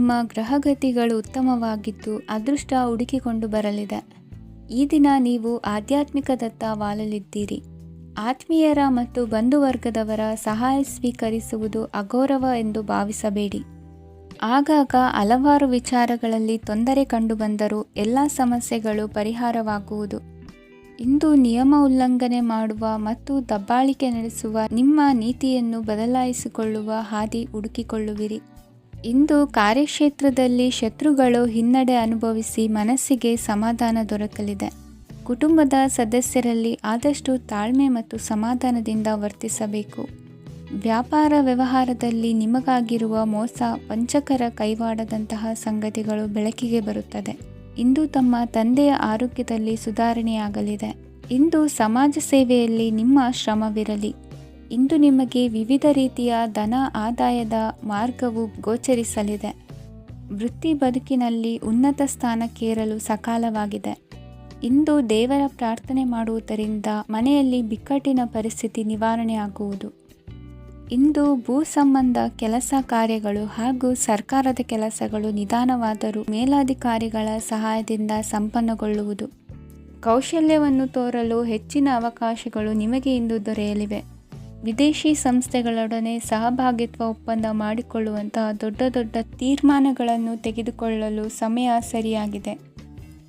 ನಿಮ್ಮ ಗ್ರಹಗತಿಗಳು ಉತ್ತಮವಾಗಿದ್ದು ಅದೃಷ್ಟ ಹುಡುಕಿಕೊಂಡು ಬರಲಿದೆ. ಈ ದಿನ ನೀವು ಆಧ್ಯಾತ್ಮಿಕದತ್ತ ವಾಲಲಿದ್ದೀರಿ. ಆತ್ಮೀಯರ ಮತ್ತು ಬಂಧುವರ್ಗದವರ ಸಹಾಯ ಸ್ವೀಕರಿಸುವುದು ಅಗೌರವ ಎಂದು ಭಾವಿಸಬೇಡಿ. ಆಗಾಗ ಹಲವಾರು ವಿಚಾರಗಳಲ್ಲಿ ತೊಂದರೆ ಕಂಡುಬಂದರೂ ಎಲ್ಲ ಸಮಸ್ಯೆಗಳು ಪರಿಹಾರವಾಗುವುದು. ಇಂದು ನಿಯಮ ಉಲ್ಲಂಘನೆ ಮಾಡುವ ಮತ್ತು ದಬ್ಬಾಳಿಕೆ ನಡೆಸುವ ನಿಮ್ಮ ನೀತಿಯನ್ನು ಬದಲಾಯಿಸಿಕೊಳ್ಳುವ ಹಾದಿ ಹುಡುಕಿಕೊಳ್ಳುವಿರಿ. ಇಂದು ಕಾರ್ಯಕ್ಷೇತ್ರದಲ್ಲಿ ಶತ್ರುಗಳು ಹಿನ್ನಡೆ ಅನುಭವಿಸಿ ಮನಸ್ಸಿಗೆ ಸಮಾಧಾನ ದೊರಕಲಿದೆ. ಕುಟುಂಬದ ಸದಸ್ಯರಲ್ಲಿ ಆದಷ್ಟು ತಾಳ್ಮೆ ಮತ್ತು ಸಮಾಧಾನದಿಂದ ವರ್ತಿಸಬೇಕು. ವ್ಯಾಪಾರ ವ್ಯವಹಾರದಲ್ಲಿ ನಿಮಗಾಗಿರುವ ಮೋಸ, ವಂಚಕರ ಕೈವಾಡದಂತಹ ಸಂಗತಿಗಳು ಬೆಳಕಿಗೆ ಬರುತ್ತದೆ. ಇಂದು ತಮ್ಮ ತಂದೆಯ ಆರೋಗ್ಯದಲ್ಲಿ ಸುಧಾರಣೆಯಾಗಲಿದೆ. ಇಂದು ಸಮಾಜ ಸೇವೆಯಲ್ಲಿ ನಿಮ್ಮ ಶ್ರಮವಿರಲಿ. ಇಂದು ನಿಮಗೆ ವಿವಿಧ ರೀತಿಯ ಧನ ಆದಾಯದ ಮಾರ್ಗವು ಗೋಚರಿಸಲಿದೆ. ವೃತ್ತಿ ಬದುಕಿನಲ್ಲಿ ಉನ್ನತ ಸ್ಥಾನಕ್ಕೇರಲು ಸಕಾಲವಾಗಿದೆ. ಇಂದು ದೇವರ ಪ್ರಾರ್ಥನೆ ಮಾಡುವುದರಿಂದ ಮನೆಯಲ್ಲಿ ಬಿಕ್ಕಟ್ಟಿನ ಪರಿಸ್ಥಿತಿ ನಿವಾರಣೆಯಾಗುವುದು. ಇಂದು ಭೂ ಸಂಬಂಧ ಕೆಲಸ ಕಾರ್ಯಗಳು ಹಾಗೂ ಸರ್ಕಾರದ ಕೆಲಸಗಳು ನಿಧಾನವಾದರೂ ಮೇಲಾಧಿಕಾರಿಗಳ ಸಹಾಯದಿಂದ ಸಂಪನ್ನಗೊಳ್ಳುವುದು. ಕೌಶಲ್ಯವನ್ನು ತೋರಲು ಹೆಚ್ಚಿನ ಅವಕಾಶಗಳು ನಿಮಗೆ ಇಂದು ದೊರೆಯಲಿವೆ. ವಿದೇಶಿ ಸಂಸ್ಥೆಗಳೊಡನೆ ಸಹಭಾಗಿತ್ವ ಒಪ್ಪಂದ ಮಾಡಿಕೊಳ್ಳುವಂತಹ ದೊಡ್ಡ ದೊಡ್ಡ ತೀರ್ಮಾನಗಳನ್ನು ತೆಗೆದುಕೊಳ್ಳಲು ಸಮಯ ಸರಿಯಾಗಿದೆ.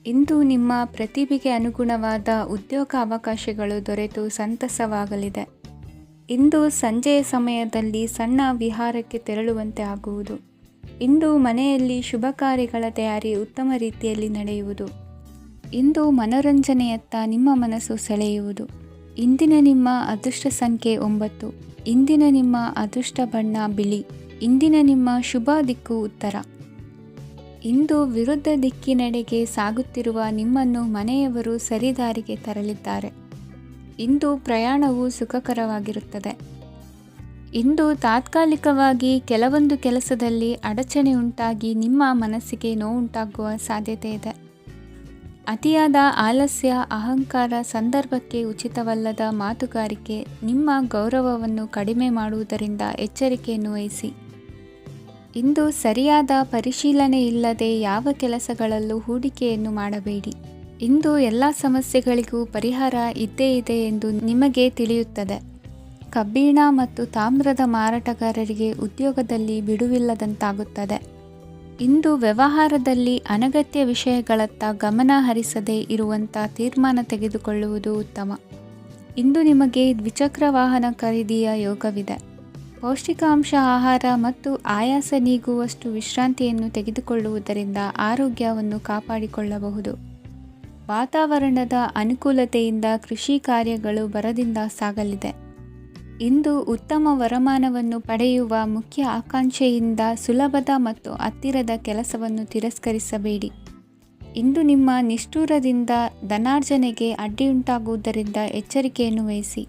ಇಂದು ನಿಮ್ಮ ಪ್ರತಿಭೆಗೆ ಅನುಗುಣವಾದ ಉದ್ಯೋಗ ಅವಕಾಶಗಳು ದೊರೆತು ಸಂತಸವಾಗಲಿದೆ. ಇಂದು ಸಂಜೆಯ ಸಮಯದಲ್ಲಿ ಸಣ್ಣ ವಿಹಾರಕ್ಕೆ ತೆರಳುವಂತೆ ಆಗುವುದು. ಇಂದು ಮನೆಯಲ್ಲಿ ಶುಭ ಕಾರ್ಯಗಳ ತಯಾರಿ ಉತ್ತಮ ರೀತಿಯಲ್ಲಿ ನಡೆಯುವುದು. ಇಂದು ಮನೋರಂಜನೆಯತ್ತ ನಿಮ್ಮ ಮನಸ್ಸು ಸೆಳೆಯುವುದು. ಇಂದಿನ ನಿಮ್ಮ ಅದೃಷ್ಟ ಸಂಖ್ಯೆ 9. ಇಂದಿನ ನಿಮ್ಮ ಅದೃಷ್ಟ ಬಣ್ಣ ಬಿಳಿ. ಇಂದಿನ ನಿಮ್ಮ ಶುಭ ದಿಕ್ಕು ಉತ್ತರ. ಇಂದು ವಿರುದ್ಧ ದಿಕ್ಕಿನೆಡೆಗೆ ಸಾಗುತ್ತಿರುವ ನಿಮ್ಮನ್ನು ಮನೆಯವರು ಸರಿದಾರಿಗೆ ತರಲಿದ್ದಾರೆ. ಇಂದು ಪ್ರಯಾಣವು ಸುಖಕರವಾಗಿರುತ್ತದೆ. ಇಂದು ತಾತ್ಕಾಲಿಕವಾಗಿ ಕೆಲವೊಂದು ಕೆಲಸದಲ್ಲಿ ಅಡಚಣೆ ಉಂಟಾಗಿ ನಿಮ್ಮ ಮನಸ್ಸಿಗೆ ನೋವುಂಟಾಗುವ ಸಾಧ್ಯತೆ ಇದೆ. ಅತಿಯಾದ ಆಲಸ್ಯ, ಅಹಂಕಾರ, ಸಂದರ್ಭಕ್ಕೆ ಉಚಿತವಲ್ಲದ ಮಾತುಗಾರಿಕೆ ನಿಮ್ಮ ಗೌರವವನ್ನು ಕಡಿಮೆ ಮಾಡುವುದರಿಂದ ಎಚ್ಚರಿಕೆಯನ್ನು ವಹಿಸಿ. ಇಂದು ಸರಿಯಾದ ಪರಿಶೀಲನೆ ಇಲ್ಲದೆ ಯಾವ ಕೆಲಸಗಳಲ್ಲೂ ಹೂಡಿಕೆಯನ್ನು ಮಾಡಬೇಡಿ. ಇಂದು ಎಲ್ಲ ಸಮಸ್ಯೆಗಳಿಗೂ ಪರಿಹಾರ ಇದ್ದೇ ಇದೆ ಎಂದು ನಿಮಗೆ ತಿಳಿಯುತ್ತದೆ. ಕಬ್ಬಿಣ ಮತ್ತು ತಾಮ್ರದ ಮಾರಾಟಗಾರರಿಗೆ ಉದ್ಯೋಗದಲ್ಲಿ ಬಿಡುವಿಲ್ಲದಂತಾಗುತ್ತದೆ. ಇಂದು ವ್ಯವಹಾರದಲ್ಲಿ ಅನಗತ್ಯ ವಿಷಯಗಳತ್ತ ಗಮನ ಹರಿಸದೇ ಇರುವಂಥ ತೀರ್ಮಾನ ತೆಗೆದುಕೊಳ್ಳುವುದು ಉತ್ತಮ. ಇಂದು ನಿಮಗೆ ದ್ವಿಚಕ್ರ ವಾಹನ ಖರೀದಿಯ ಯೋಗವಿದೆ. ಪೌಷ್ಟಿಕಾಂಶ ಆಹಾರ ಮತ್ತು ಆಯಾಸ ನೀಗುವಷ್ಟು ವಿಶ್ರಾಂತಿಯನ್ನು ತೆಗೆದುಕೊಳ್ಳುವುದರಿಂದ ಆರೋಗ್ಯವನ್ನು ಕಾಪಾಡಿಕೊಳ್ಳಬಹುದು. ವಾತಾವರಣದ ಅನುಕೂಲತೆಯಿಂದ ಕೃಷಿ ಕಾರ್ಯಗಳು ಬರದಿಂದ ಸಾಗಲಿದೆ. ಇಂದು ಉತ್ತಮ ವರಮಾನವನ್ನು ಪಡೆಯುವ ಮುಖ್ಯ ಆಕಾಂಕ್ಷೆಯಿಂದ ಸುಲಭದ ಮತ್ತು ಹತ್ತಿರದ ಕೆಲಸವನ್ನು ತಿರಸ್ಕರಿಸಬೇಡಿ. ಇಂದು ನಿಮ್ಮ ನಿಷ್ಠುರದಿಂದ ಧನಾರ್ಜನೆಗೆ ಅಡ್ಡಿಯುಂಟಾಗುವುದರಿಂದ ಎಚ್ಚರಿಕೆಯನ್ನು ವಹಿಸಿ.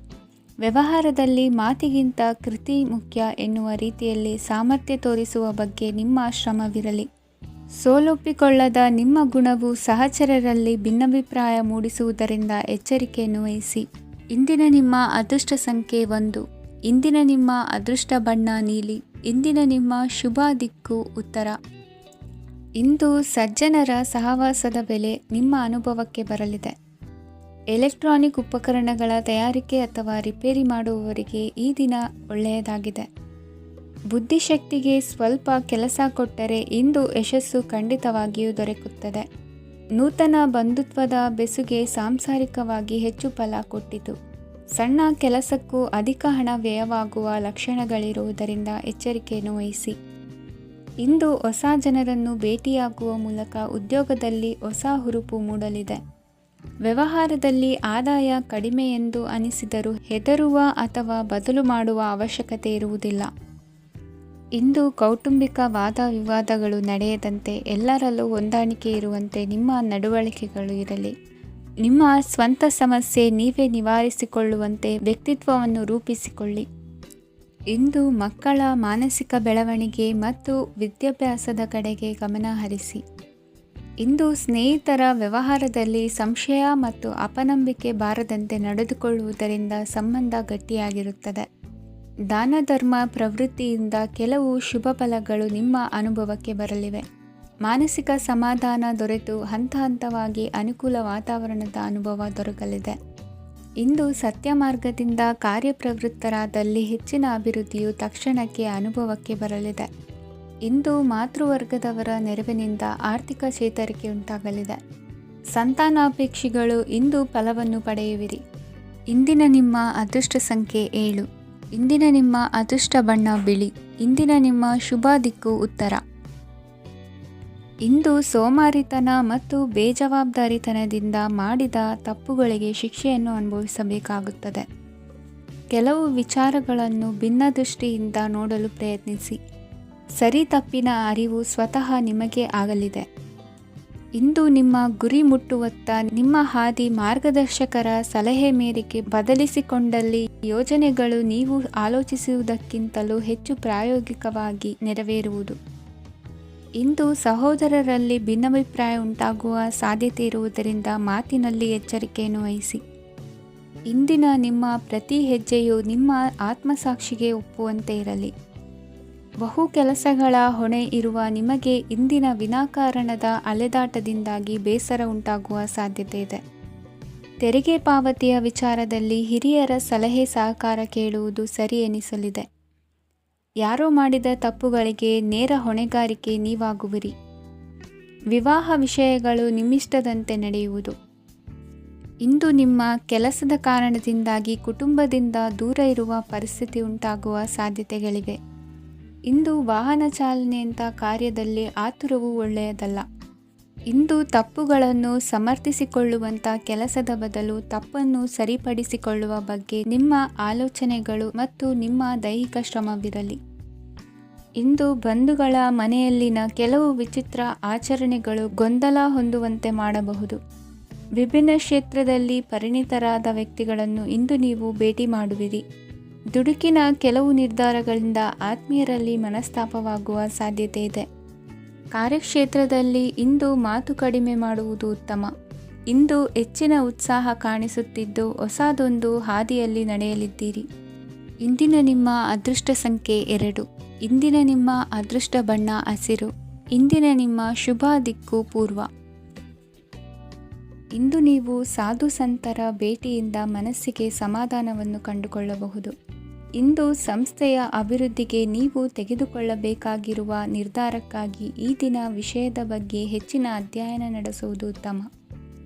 ವ್ಯವಹಾರದಲ್ಲಿ ಮಾತಿಗಿಂತ ಕೃತಿ ಮುಖ್ಯ ಎನ್ನುವ ರೀತಿಯಲ್ಲಿ ಸಾಮರ್ಥ್ಯ ತೋರಿಸುವ ಬಗ್ಗೆ ನಿಮ್ಮ ಶ್ರಮವಿರಲಿ. ಸೋಲೊಪ್ಪಿಕೊಳ್ಳದ ನಿಮ್ಮ ಗುಣವು ಸಹಚರರಲ್ಲಿ ಭಿನ್ನಾಭಿಪ್ರಾಯ ಮೂಡಿಸುವುದರಿಂದ ಎಚ್ಚರಿಕೆಯನ್ನು ವಹಿಸಿ. ಇಂದಿನ ನಿಮ್ಮ ಅದೃಷ್ಟ ಸಂಖ್ಯೆ 1. ಇಂದಿನ ನಿಮ್ಮ ಅದೃಷ್ಟ ಬಣ್ಣ ನೀಲಿ. ಇಂದಿನ ನಿಮ್ಮ ಶುಭ ದಿಕ್ಕು ಉತ್ತರ. ಇಂದು ಸಜ್ಜನರ ಸಹವಾಸದ ಬೆಲೆ ನಿಮ್ಮ ಅನುಭವಕ್ಕೆ ಬರಲಿದೆ. ಎಲೆಕ್ಟ್ರಾನಿಕ್ ಉಪಕರಣಗಳ ತಯಾರಿಕೆ ಅಥವಾ ರಿಪೇರಿ ಮಾಡುವವರಿಗೆ ಈ ದಿನ ಒಳ್ಳೆಯದಾಗಿದೆ. ಬುದ್ಧಿಶಕ್ತಿಗೆ ಸ್ವಲ್ಪ ಕೆಲಸ ಕೊಟ್ಟರೆ ಇಂದು ಯಶಸ್ಸು ಖಂಡಿತವಾಗಿಯೂ ದೊರಕುತ್ತದೆ. ನೂತನ ಬಂಧುತ್ವದ ಬೆಸುಗೆ ಸಾಂಸಾರಿಕವಾಗಿ ಹೆಚ್ಚು ಫಲ ಕೊಟ್ಟಿತು. ಸಣ್ಣ ಕೆಲಸಕ್ಕೂ ಅಧಿಕ ಹಣ ವ್ಯಯವಾಗುವ ಲಕ್ಷಣಗಳಿರುವುದರಿಂದ ಎಚ್ಚರಿಕೆಯನ್ನು ವಹಿಸಿ. ಇಂದು ಹೊಸ ಜನರನ್ನು ಭೇಟಿಯಾಗುವ ಮೂಲಕ ಉದ್ಯೋಗದಲ್ಲಿ ಹೊಸ ಹುರುಪು ಮೂಡಲಿದೆ. ವ್ಯವಹಾರದಲ್ಲಿ ಆದಾಯ ಕಡಿಮೆ ಎಂದು ಅನಿಸಿದರೂ ಹೆದರುವ ಅಥವಾ ಬದಲು ಮಾಡುವ ಅವಶ್ಯಕತೆ ಇರುವುದಿಲ್ಲ. ಇಂದು ಕೌಟುಂಬಿಕ ವಾದ ವಿವಾದಗಳು ನಡೆಯದಂತೆ ಎಲ್ಲರಲ್ಲೂ ಹೊಂದಾಣಿಕೆ ಇರುವಂತೆ ನಿಮ್ಮ ನಡವಳಿಕೆಗಳು ಇರಲಿ. ನಿಮ್ಮ ಸ್ವಂತ ಸಮಸ್ಯೆ ನೀವೇ ನಿವಾರಿಸಿಕೊಳ್ಳುವಂತೆ ವ್ಯಕ್ತಿತ್ವವನ್ನು ರೂಪಿಸಿಕೊಳ್ಳಿ. ಇಂದು ಮಕ್ಕಳ ಮಾನಸಿಕ ಬೆಳವಣಿಗೆ ಮತ್ತು ವಿದ್ಯಾಭ್ಯಾಸದ ಕಡೆಗೆ ಗಮನ ಹರಿಸಿ. ಇಂದು ಸ್ನೇಹಿತರ ವ್ಯವಹಾರದಲ್ಲಿ ಸಂಶಯ ಮತ್ತು ಅಪನಂಬಿಕೆ ಬಾರದಂತೆ ನಡೆದುಕೊಳ್ಳುವುದರಿಂದ ಸಂಬಂಧ ಗಟ್ಟಿಯಾಗಿರುತ್ತದೆ. ದಾನ ಧರ್ಮ ಪ್ರವೃತ್ತಿಯಿಂದ ಕೆಲವು ಶುಭ ಫಲಗಳು ನಿಮ್ಮ ಅನುಭವಕ್ಕೆ ಬರಲಿವೆ. ಮಾನಸಿಕ ಸಮಾಧಾನ ದೊರೆತು ಹಂತ ಹಂತವಾಗಿ ಅನುಕೂಲ ವಾತಾವರಣದ ಅನುಭವ ದೊರಕಲಿದೆ. ಇಂದು ಸತ್ಯ ಮಾರ್ಗದಿಂದ ಕಾರ್ಯಪ್ರವೃತ್ತರಾದಲ್ಲಿ ಹೆಚ್ಚಿನ ಅಭಿವೃದ್ಧಿಯು ತಕ್ಷಣಕ್ಕೆ ಅನುಭವಕ್ಕೆ ಬರಲಿದೆ. ಇಂದು ಮಾತೃವರ್ಗದವರ ನೆರವಿನಿಂದ ಆರ್ಥಿಕ ಚೇತರಿಕೆ ಉಂಟಾಗಲಿದೆ. ಸಂತಾನಾಪೇಕ್ಷಿಗಳು ಇಂದು ಫಲವನ್ನು ಪಡೆಯುವಿರಿ. ಇಂದಿನ ನಿಮ್ಮ ಅದೃಷ್ಟ ಸಂಖ್ಯೆ 7. ಇಂದಿನ ನಿಮ್ಮ ಅದೃಷ್ಟ ಬಣ್ಣ ಬಿಳಿ. ಇಂದಿನ ನಿಮ್ಮ ಶುಭ ದಿಕ್ಕು ಉತ್ತರ. ಇಂದು ಸೋಮಾರಿತನ ಮತ್ತು ಬೇಜವಾಬ್ದಾರಿತನದಿಂದ ಮಾಡಿದ ತಪ್ಪುಗಳಿಗೆ ಶಿಕ್ಷೆಯನ್ನು ಅನುಭವಿಸಬೇಕಾಗುತ್ತದೆ. ಕೆಲವು ವಿಚಾರಗಳನ್ನು ಭಿನ್ನ ದೃಷ್ಟಿಯಿಂದ ನೋಡಲು ಪ್ರಯತ್ನಿಸಿ. ಸರಿ ತಪ್ಪಿನ ಅರಿವು ಸ್ವತಃ ನಿಮಗೆ ಆಗಲಿದೆ. ಇಂದು ನಿಮ್ಮ ಗುರಿ ಮುಟ್ಟುವತ್ತ ನಿಮ್ಮ ಹಾದಿ ಮಾರ್ಗದರ್ಶಕರ ಸಲಹೆ ಮೇರೆಗೆ ಬದಲಿಸಿಕೊಂಡಲ್ಲಿ ಯೋಜನೆಗಳು ನೀವು ಆಲೋಚಿಸುವುದಕ್ಕಿಂತಲೂ ಹೆಚ್ಚು ಪ್ರಾಯೋಗಿಕವಾಗಿ ನೆರವೇರುವುದು. ಇಂದು ಸಹೋದರರಲ್ಲಿ ಭಿನ್ನಾಭಿಪ್ರಾಯ ಉಂಟಾಗುವ ಸಾಧ್ಯತೆ ಇರುವುದರಿಂದ ಮಾತಿನಲ್ಲಿ ಎಚ್ಚರಿಕೆಯನ್ನು ವಹಿಸಿ. ಇಂದಿನ ನಿಮ್ಮ ಪ್ರತಿ ಹೆಜ್ಜೆಯು ನಿಮ್ಮ ಆತ್ಮಸಾಕ್ಷಿಗೆ ಒಪ್ಪುವಂತೆ ಇರಲಿ. ಬಹು ಕೆಲಸಗಳ ಹೊಣೆ ಇರುವ ನಿಮಗೆ ಇಂದಿನ ವಿನಾಕಾರಣದ ಅಲೆದಾಟದಿಂದಾಗಿ ಬೇಸರ ಉಂಟಾಗುವ ಸಾಧ್ಯತೆ ಇದೆ. ತೆರಿಗೆ ಪಾವತಿಯ ವಿಚಾರದಲ್ಲಿ ಹಿರಿಯರ ಸಲಹೆ ಸಹಕಾರ ಕೇಳುವುದು ಸರಿ ಎನಿಸಲಿದೆ. ಯಾರೋ ಮಾಡಿದ ತಪ್ಪುಗಳಿಗೆ ನೇರ ಹೊಣೆಗಾರಿಕೆ ನೀವಾಗುವಿರಿ. ವಿವಾಹ ವಿಷಯಗಳು ನಿಮ್ಮಿಷ್ಟದಂತೆ ನಡೆಯುವುದು. ಇಂದು ನಿಮ್ಮ ಕೆಲಸದ ಕಾರಣದಿಂದಾಗಿ ಕುಟುಂಬದಿಂದ ದೂರ ಇರುವ ಪರಿಸ್ಥಿತಿ ಉಂಟಾಗುವ ಸಾಧ್ಯತೆಗಳಿವೆ. ಇಂದು ವಾಹನ ಚಾಲನೆಯಂಥ ಕಾರ್ಯದಲ್ಲಿ ಆತುರವು ಒಳ್ಳೆಯದಲ್ಲ. ಇಂದು ತಪ್ಪುಗಳನ್ನು ಸಮರ್ಥಿಸಿಕೊಳ್ಳುವಂಥ ಕೆಲಸದ ಬದಲು ತಪ್ಪನ್ನು ಸರಿಪಡಿಸಿಕೊಳ್ಳುವ ಬಗ್ಗೆ ನಿಮ್ಮ ಆಲೋಚನೆಗಳು ಮತ್ತು ನಿಮ್ಮ ದೈಹಿಕ ಶ್ರಮವಿರಲಿ. ಇಂದು ಬಂಧುಗಳ ಮನೆಯಲ್ಲಿನ ಕೆಲವು ವಿಚಿತ್ರ ಆಚರಣೆಗಳು ಗೊಂದಲ ಹೊಂದುವಂತೆ ಮಾಡಬಹುದು. ವಿಭಿನ್ನ ಕ್ಷೇತ್ರದಲ್ಲಿ ಪರಿಣಿತರಾದ ವ್ಯಕ್ತಿಗಳನ್ನು ಇಂದು ನೀವು ಭೇಟಿ ಮಾಡುವಿರಿ. ದುಡುಕಿನ ಕೆಲವು ನಿರ್ಧಾರಗಳಿಂದ ಆತ್ಮೀಯರಲ್ಲಿ ಮನಸ್ತಾಪವಾಗುವ ಸಾಧ್ಯತೆ ಇದೆ. ಕಾರ್ಯಕ್ಷೇತ್ರದಲ್ಲಿ ಇಂದು ಮಾತು ಕಡಿಮೆ ಮಾಡುವುದು ಉತ್ತಮ. ಇಂದು ಹೆಚ್ಚಿನ ಉತ್ಸಾಹ ಕಾಣಿಸುತ್ತಿದ್ದು ಹೊಸದೊಂದು ಹಾದಿಯಲ್ಲಿ ನಡೆಯಲಿದ್ದೀರಿ. ಇಂದಿನ ನಿಮ್ಮ ಅದೃಷ್ಟ ಸಂಖ್ಯೆ 2. ಇಂದಿನ ನಿಮ್ಮ ಅದೃಷ್ಟ ಬಣ್ಣ ಹಸಿರು. ಇಂದಿನ ನಿಮ್ಮ ಶುಭ ದಿಕ್ಕು ಪೂರ್ವ. ಇಂದು ನೀವು ಸಾಧು ಸಂತರ ಭೇಟಿಯಿಂದ ಮನಸ್ಸಿಗೆ ಸಮಾಧಾನವನ್ನು ಕಂಡುಕೊಳ್ಳಬಹುದು. ಇಂದು ಸಂಸ್ಥೆಯ ಅಭಿವೃದ್ಧಿಗೆ ನೀವು ತೆಗೆದುಕೊಳ್ಳಬೇಕಾಗಿರುವ ನಿರ್ಧಾರಕ್ಕಾಗಿ ಈ ದಿನ ವಿಷಯದ ಬಗ್ಗೆ ಹೆಚ್ಚಿನ ಅಧ್ಯಯನ ನಡೆಸುವುದು ಉತ್ತಮ.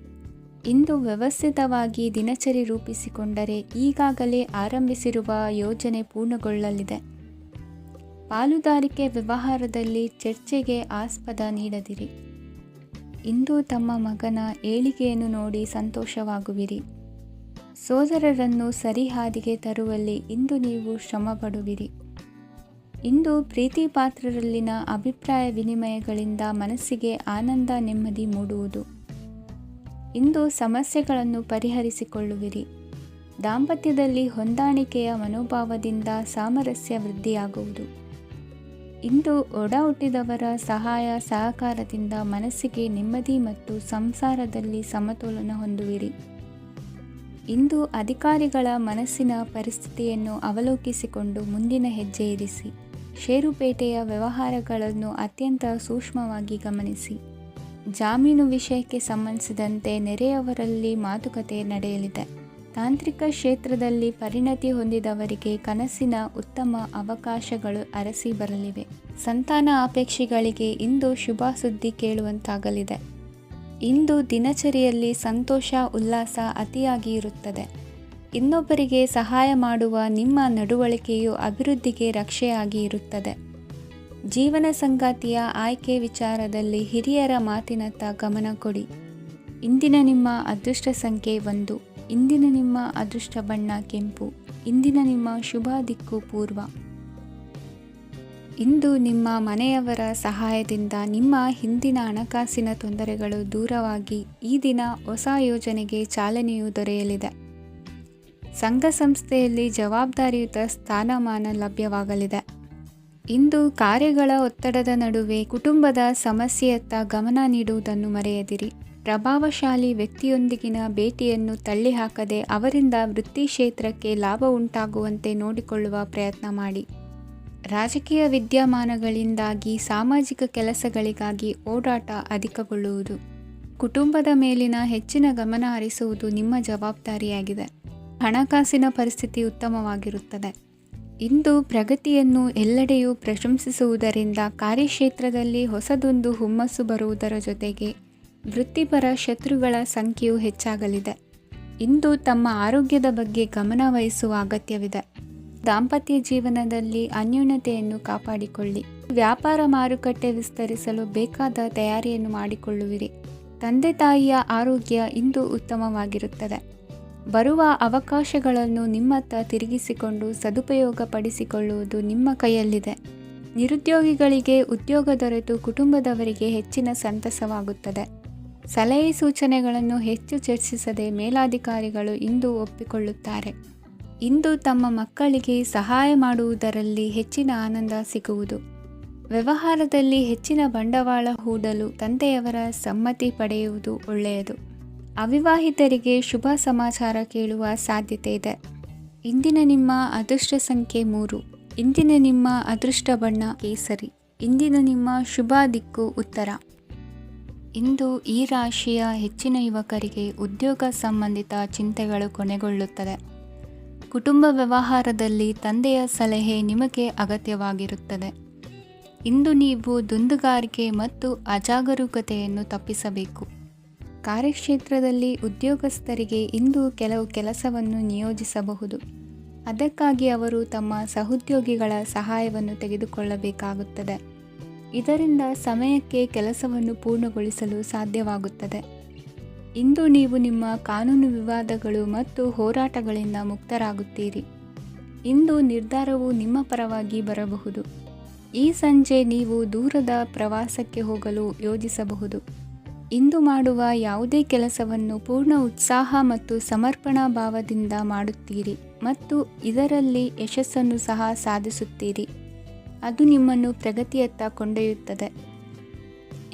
ಇಂದು ವ್ಯವಸ್ಥಿತವಾಗಿ ದಿನಚರಿ ರೂಪಿಸಿಕೊಂಡರೆ ಈಗಾಗಲೇ ಆರಂಭಿಸಿರುವ ಯೋಜನೆ ಪೂರ್ಣಗೊಳ್ಳಲಿದೆ. ಪಾಲುದಾರಿಕೆ ವ್ಯವಹಾರದಲ್ಲಿ ಚರ್ಚೆಗೆ ಆಸ್ಪದ ನೀಡದಿರಿ. ಇಂದು ತಮ್ಮ ಮಗನ ಏಳಿಗೆಯನ್ನು ನೋಡಿ ಸಂತೋಷವಾಗುವಿರಿ. ಸೋದರರನ್ನು ಸರಿ ಹಾದಿಗೆ ತರುವಲ್ಲಿ ಇಂದು ನೀವು ಶ್ರಮಪಡುವಿರಿ. ಇಂದು ಪ್ರೀತಿ ಪಾತ್ರರಲ್ಲಿನ ಅಭಿಪ್ರಾಯ ವಿನಿಮಯಗಳಿಂದ ಮನಸ್ಸಿಗೆ ಆನಂದ ನೆಮ್ಮದಿ ಮೂಡುವುದು. ಇಂದು ಸಮಸ್ಯೆಗಳನ್ನು ಪರಿಹರಿಸಿಕೊಳ್ಳುವಿರಿ. ದಾಂಪತ್ಯದಲ್ಲಿ ಹೊಂದಾಣಿಕೆಯ ಮನೋಭಾವದಿಂದ ಸಾಮರಸ್ಯ ವೃದ್ಧಿಯಾಗುವುದು. ಇಂದು ಒಡ ಹುಟ್ಟಿದವರ ಸಹಾಯ ಸಹಕಾರದಿಂದ ಮನಸ್ಸಿಗೆ ನೆಮ್ಮದಿ ಮತ್ತು ಸಂಸಾರದಲ್ಲಿ ಸಮತೋಲನ ಹೊಂದುವಿರಿ. ಇಂದು ಅಧಿಕಾರಿಗಳ ಮನಸ್ಸಿನ ಪರಿಸ್ಥಿತಿಯನ್ನು ಅವಲೋಕಿಸಿಕೊಂಡು ಮುಂದಿನ ಹೆಜ್ಜೆ ಇರಿಸಿ. ಷೇರುಪೇಟೆಯ ವ್ಯವಹಾರಗಳನ್ನು ಅತ್ಯಂತ ಸೂಕ್ಷ್ಮವಾಗಿ ಗಮನಿಸಿ. ಜಾಮೀನು ವಿಷಯಕ್ಕೆ ಸಂಬಂಧಿಸಿದಂತೆ ನೆರೆಯವರಲ್ಲಿ ಮಾತುಕತೆ ನಡೆಯಲಿದೆ. ತಾಂತ್ರಿಕ ಕ್ಷೇತ್ರದಲ್ಲಿ ಪರಿಣತಿ ಹೊಂದಿದವರಿಗೆ ಕನಸಿನ ಉತ್ತಮ ಅವಕಾಶಗಳು ಅರಸಿ ಬರಲಿವೆ. ಸಂತಾನ ಅಪೇಕ್ಷಿಗಳಿಗೆ ಇಂದು ಶುಭ ಸುದ್ದಿ ಕೇಳುವಂತಾಗಲಿದೆ. ಇಂದು ದಿನಚರಿಯಲ್ಲಿ ಸಂತೋಷ ಉಲ್ಲಾಸ ಅತಿಯಾಗಿ ಇರುತ್ತದೆ. ಇನ್ನೊಬ್ಬರಿಗೆ ಸಹಾಯ ಮಾಡುವ ನಿಮ್ಮ ನಡವಳಿಕೆಯು ಅಭಿವೃದ್ಧಿಗೆ ರಕ್ಷೆಯಾಗಿ ಇರುತ್ತದೆ. ಜೀವನ ಸಂಗಾತಿಯ ಆಯ್ಕೆ ವಿಚಾರದಲ್ಲಿ ಹಿರಿಯರ ಮಾತಿನತ್ತ ಗಮನ ಕೊಡಿ. ಇಂದಿನ ನಿಮ್ಮ ಅದೃಷ್ಟ ಸಂಖ್ಯೆ 1. ಇಂದಿನ ನಿಮ್ಮ ಅದೃಷ್ಟ ಬಣ್ಣ ಕೆಂಪು. ಇಂದಿನ ನಿಮ್ಮ ಶುಭ ದಿಕ್ಕು ಪೂರ್ವ. ಇಂದು ನಿಮ್ಮ ಮನೆಯವರ ಸಹಾಯದಿಂದ ನಿಮ್ಮ ಹಿಂದಿನ ಹಣಕಾಸಿನ ತೊಂದರೆಗಳು ದೂರವಾಗಿ ಈ ದಿನ ಹೊಸ ಯೋಜನೆಗೆ ಚಾಲನೆಯು ದೊರೆಯಲಿದೆ. ಸಂಘ ಸಂಸ್ಥೆಯಲ್ಲಿ ಜವಾಬ್ದಾರಿಯುತ ಸ್ಥಾನಮಾನ ಲಭ್ಯವಾಗಲಿದೆ. ಇಂದು ಕಾರ್ಯಗಳ ಒತ್ತಡದ ನಡುವೆ ಕುಟುಂಬದ ಸಮಸ್ಯೆಯತ್ತ ಗಮನ ನೀಡುವುದನ್ನು ಮರೆಯದಿರಿ. ಪ್ರಭಾವಶಾಲಿ ವ್ಯಕ್ತಿಯೊಂದಿಗಿನ ಭೇಟಿಯನ್ನು ತಳ್ಳಿಹಾಕದೆ ಅವರಿಂದ ವೃತ್ತಿ ಕ್ಷೇತ್ರಕ್ಕೆ ಲಾಭ ಉಂಟಾಗುವಂತೆ ನೋಡಿಕೊಳ್ಳುವ ಪ್ರಯತ್ನ ಮಾಡಿ. ರಾಜಕೀಯ ವಿದ್ಯಮಾನಗಳಿಂದಾಗಿ ಸಾಮಾಜಿಕ ಕೆಲಸಗಳಿಗಾಗಿ ಓಡಾಟ ಅಧಿಕಗೊಳ್ಳುವುದು. ಕುಟುಂಬದ ಮೇಲಿನ ಹೆಚ್ಚಿನ ಗಮನ ಹರಿಸುವುದು ನಿಮ್ಮ ಜವಾಬ್ದಾರಿಯಾಗಿದೆ. ಹಣಕಾಸಿನ ಪರಿಸ್ಥಿತಿ ಉತ್ತಮವಾಗಿರುತ್ತದೆ. ಇಂದು ಪ್ರಗತಿಯನ್ನು ಎಲ್ಲೆಡೆಯೂ ಪ್ರಶಂಸಿಸುವುದರಿಂದ ಕಾರ್ಯಕ್ಷೇತ್ರದಲ್ಲಿ ಹೊಸದೊಂದು ಹುಮ್ಮಸ್ಸು ಬರುವುದರ ಜೊತೆಗೆ ವೃತ್ತಿಪರ ಶತ್ರುಗಳ ಸಂಖ್ಯೆಯು ಹೆಚ್ಚಾಗಲಿದೆ. ಇಂದು ತಮ್ಮ ಆರೋಗ್ಯದ ಬಗ್ಗೆ ಗಮನ ವಹಿಸುವ ಅಗತ್ಯವಿದೆ. ದಾಂಪತ್ಯ ಜೀವನದಲ್ಲಿ ಅನ್ಯೋನ್ಯತೆಯನ್ನು ಕಾಪಾಡಿಕೊಳ್ಳಿ. ವ್ಯಾಪಾರ ಮಾರುಕಟ್ಟೆ ವಿಸ್ತರಿಸಲು ಬೇಕಾದ ತಯಾರಿಯನ್ನು ಮಾಡಿಕೊಳ್ಳುವಿರಿ. ತಂದೆ ತಾಯಿಯ ಆರೋಗ್ಯ ಇಂದು ಉತ್ತಮವಾಗಿರುತ್ತದೆ. ಬರುವ ಅವಕಾಶಗಳನ್ನು ನಿಮ್ಮತ್ತ ತಿರುಗಿಸಿಕೊಂಡು ಸದುಪಯೋಗಪಡಿಸಿಕೊಳ್ಳುವುದು ನಿಮ್ಮ ಕೈಯಲ್ಲಿದೆ. ನಿರುದ್ಯೋಗಿಗಳಿಗೆ ಉದ್ಯೋಗ ದೊರೆತು ಕುಟುಂಬದವರಿಗೆ ಹೆಚ್ಚಿನ ಸಂತಸವಾಗುತ್ತದೆ. ಸಲಹೆ ಸೂಚನೆಗಳನ್ನು ಹೆಚ್ಚು ಚರ್ಚಿಸದೆ ಮೇಲಾಧಿಕಾರಿಗಳು ಇಂದು ಒಪ್ಪಿಕೊಳ್ಳುತ್ತಾರೆ. ಇಂದು ತಮ್ಮ ಮಕ್ಕಳಿಗೆ ಸಹಾಯ ಮಾಡುವುದರಲ್ಲಿ ಹೆಚ್ಚಿನ ಆನಂದ ಸಿಗುವುದು. ವ್ಯವಹಾರದಲ್ಲಿ ಹೆಚ್ಚಿನ ಬಂಡವಾಳ ಹೂಡಲು ತಂದೆಯವರ ಸಮ್ಮತಿ ಪಡೆಯುವುದು ಒಳ್ಳೆಯದು. ಅವಿವಾಹಿತರಿಗೆ ಶುಭ ಸಮಾಚಾರ ಕೇಳುವ ಸಾಧ್ಯತೆ ಇದೆ. ಇಂದಿನ ನಿಮ್ಮ ಅದೃಷ್ಟ ಸಂಖ್ಯೆ 3. ಇಂದಿನ ನಿಮ್ಮ ಅದೃಷ್ಟ ಬಣ್ಣ ಕೇಸರಿ. ಇಂದಿನ ನಿಮ್ಮ ಶುಭ ದಿಕ್ಕು ಉತ್ತರ. ಇಂದು ಈ ರಾಶಿಯ ಹೆಚ್ಚಿನ ಯುವಕರಿಗೆ ಉದ್ಯೋಗ ಸಂಬಂಧಿತ ಚಿಂತೆಗಳು ಕೊನೆಗೊಳ್ಳುತ್ತದೆ. ಕುಟುಂಬ ವ್ಯವಹಾರದಲ್ಲಿ ತಂದೆಯ ಸಲಹೆ ನಿಮಗೆ ಅಗತ್ಯವಾಗಿರುತ್ತದೆ. ಇಂದು ನೀವು ದುಂದುಗಾರಿಕೆ ಮತ್ತು ಅಜಾಗರೂಕತೆಯನ್ನು ತಪ್ಪಿಸಬೇಕು. ಕಾರ್ಯಕ್ಷೇತ್ರದಲ್ಲಿ ಉದ್ಯೋಗಸ್ಥರಿಗೆ ಇಂದು ಕೆಲವು ಕೆಲಸವನ್ನು ನಿಯೋಜಿಸಬಹುದು. ಅದಕ್ಕಾಗಿ ಅವರು ತಮ್ಮ ಸಹೋದ್ಯೋಗಿಗಳ ಸಹಾಯವನ್ನು ತೆಗೆದುಕೊಳ್ಳಬೇಕಾಗುತ್ತದೆ. ಇದರಿಂದ ಸಮಯಕ್ಕೆ ಕೆಲಸವನ್ನು ಪೂರ್ಣಗೊಳಿಸಲು ಸಾಧ್ಯವಾಗುತ್ತದೆ. ಇಂದು ನೀವು ನಿಮ್ಮ ಕಾನೂನು ವಿವಾದಗಳು ಮತ್ತು ಹೋರಾಟಗಳಿಂದ ಮುಕ್ತರಾಗುತ್ತೀರಿ. ಇಂದು ನಿರ್ಧಾರವು ನಿಮ್ಮ ಪರವಾಗಿ ಬರಬಹುದು. ಈ ಸಂಜೆ ನೀವು ದೂರದ ಪ್ರವಾಸಕ್ಕೆ ಹೋಗಲು ಯೋಜಿಸಬಹುದು. ಇಂದು ಮಾಡುವ ಯಾವುದೇ ಕೆಲಸವನ್ನು ಪೂರ್ಣ ಉತ್ಸಾಹ ಮತ್ತು ಸಮರ್ಪಣಾ ಭಾವದಿಂದ ಮಾಡುತ್ತೀರಿ ಮತ್ತು ಇದರಲ್ಲಿ ಯಶಸ್ಸನ್ನು ಸಹ ಸಾಧಿಸುತ್ತೀರಿ. ಅದು ನಿಮ್ಮನ್ನು ಪ್ರಗತಿಯತ್ತ ಕೊಂಡೊಯ್ಯುತ್ತದೆ.